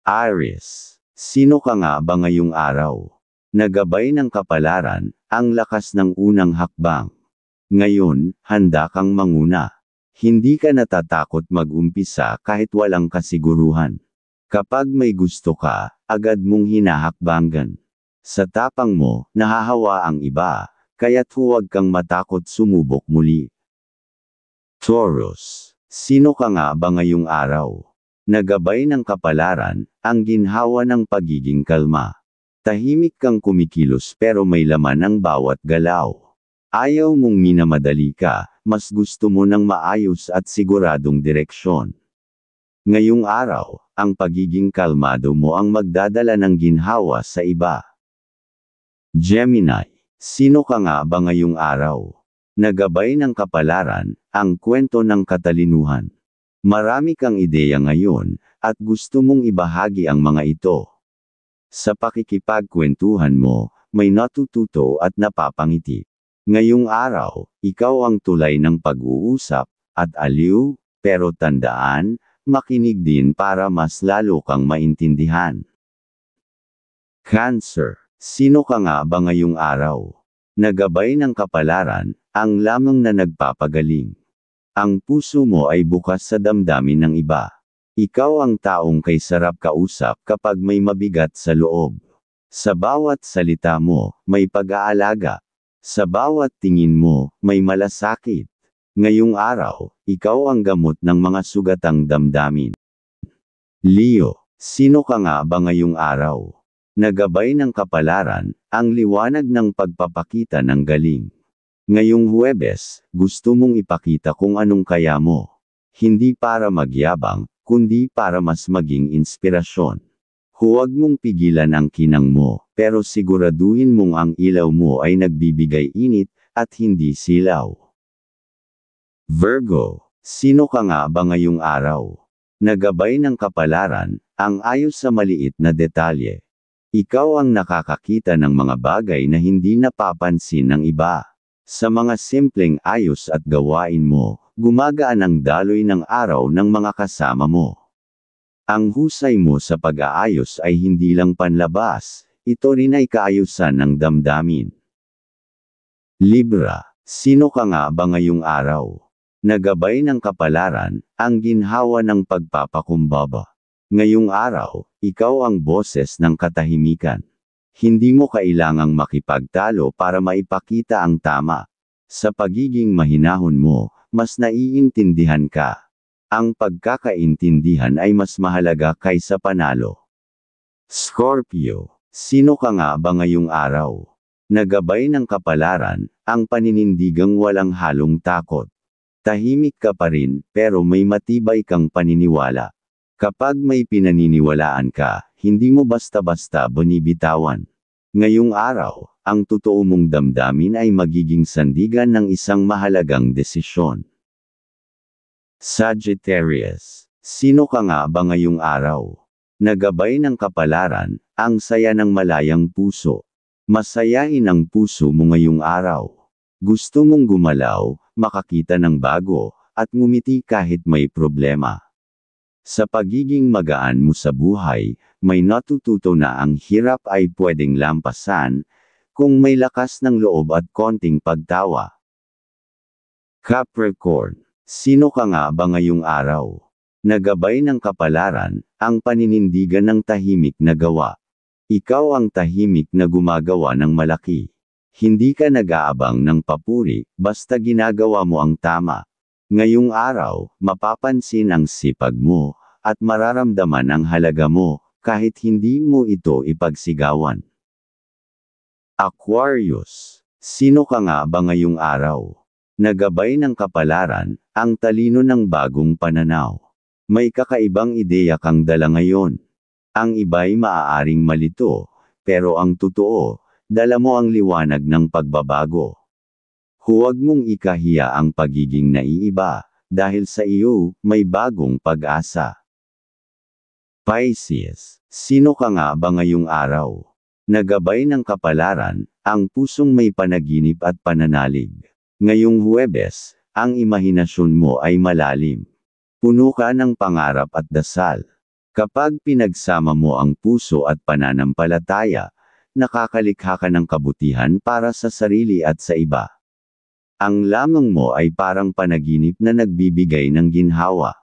Aries. Sino ka nga ba ngayong araw? Nagabay ng kapalaran, ang lakas ng unang hakbang. Ngayon, handa kang manguna. Hindi ka natatakot mag-umpisa kahit walang kasiguruhan. Kapag may gusto ka, agad mong hinahakbangan. Sa tapang mo, nahahawa ang iba, kaya't huwag kang matakot sumubok muli. Taurus. Sino ka nga ba ngayong araw? Nagabay ng kapalaran, ang ginhawa ng pagiging kalma. Tahimik kang kumikilos pero may laman ang bawat galaw. Ayaw mong minamadali ka, mas gusto mo ng maayos at siguradong direksyon. Ngayong araw, ang pagiging kalmado mo ang magdadala ng ginhawa sa iba. Gemini. Sino ka nga ba ngayong araw? Nagabay ng kapalaran, ang kwento ng katalinuhan. Marami kang ideya ngayon, at gusto mong ibahagi ang mga ito. Sa pakikipagkwentuhan mo, may natututo at napapangiti. Ngayong araw, ikaw ang tulay ng pag-uusap, at aliw, pero tandaan, makinig din para mas lalo kang maintindihan. Cancer. Sino ka nga ba ngayong araw? Nagabay ng kapalaran, ang lamang na nagpapagaling. Ang puso mo ay bukas sa damdamin ng iba. Ikaw ang taong kay sarap kausap kapag may mabigat sa loob. Sa bawat salita mo, may pag-aalaga. Sa bawat tingin mo, may malasakit. Ngayong araw, ikaw ang gamot ng mga sugatang damdamin. Leo. Sino ka nga ba ngayong araw? Nagabay ng kapalaran, ang liwanag ng pagpapakita ng galing. Ngayong Huwebes, gusto mong ipakita kung anong kaya mo. Hindi para magyabang, kundi para mas maging inspirasyon. Huwag mong pigilan ang kinang mo, pero siguraduhin mong ang ilaw mo ay nagbibigay init, at hindi silaw. Virgo. Sino ka nga ba ngayong araw? Nagabay ng kapalaran, ang ayos sa maliit na detalye. Ikaw ang nakakakita ng mga bagay na hindi napapansin ng iba. Sa mga simpleng ayos at gawain mo, gumagaan ang daloy ng araw ng mga kasama mo. Ang husay mo sa pag-aayos ay hindi lang panlabas, ito rin ay kaayusan ng damdamin. Libra. Sino ka nga ba ngayong araw? Nagabay ng kapalaran, ang ginhawa ng pagpapakumbaba. Ngayong araw, ikaw ang boses ng katahimikan. Hindi mo kailangang makipagtalo para maipakita ang tama. Sa pagiging mahinahon mo, mas naiintindihan ka. Ang pagkakaintindihan ay mas mahalaga kaysa panalo. Scorpio. Sino ka nga ba ngayong araw? Nagabay ng kapalaran, ang paninindigang walang halong takot. Tahimik ka pa rin, pero may matibay kang paniniwala. Kapag may pinaniniwalaan ka, hindi mo basta-basta binibitawan. Ngayong araw, ang totoo mong damdamin ay magiging sandigan ng isang mahalagang desisyon. Sagittarius. Sino ka nga ba ngayong araw? Nagabay ng kapalaran, ang saya ng malayang puso. Masayahin ang puso mo ngayong araw. Gusto mong gumalaw, makakita ng bago, at ngumiti kahit may problema. Sa pagiging magaan mo sa buhay, may natututo na ang hirap ay pwedeng lampasan, kung may lakas ng loob at konting pagtawa. Capricorn. Sino ka nga ba ngayong araw? Nagabay ng kapalaran, ang paninindigan ng tahimik na gawa. Ikaw ang tahimik na gumagawa ng malaki. Hindi ka nag-aabang ng papuri, basta ginagawa mo ang tama. Ngayong araw, mapapansin ang sipag mo, at mararamdaman ang halaga mo, kahit hindi mo ito ipagsigawan. Aquarius. Sino ka nga ba ngayong araw? Nagabay ng kapalaran, ang talino ng bagong pananaw. May kakaibang ideya kang dala ngayon. Ang iba'y maaaring malito, pero ang totoo, dala mo ang liwanag ng pagbabago. Huwag mong ikahiya ang pagiging naiiba, dahil sa iyo, may bagong pag-asa. Pisces. Sino ka nga ba ngayong araw? Nagabay ng kapalaran, ang pusong may panaginip at pananalig. Ngayong Huwebes, ang imahinasyon mo ay malalim. Puno ka ng pangarap at dasal. Kapag pinagsama mo ang puso at pananampalataya, nakakalikha ka ng kabutihan para sa sarili at sa iba. Ang lamang mo ay parang panaginip na nagbibigay ng ginhawa.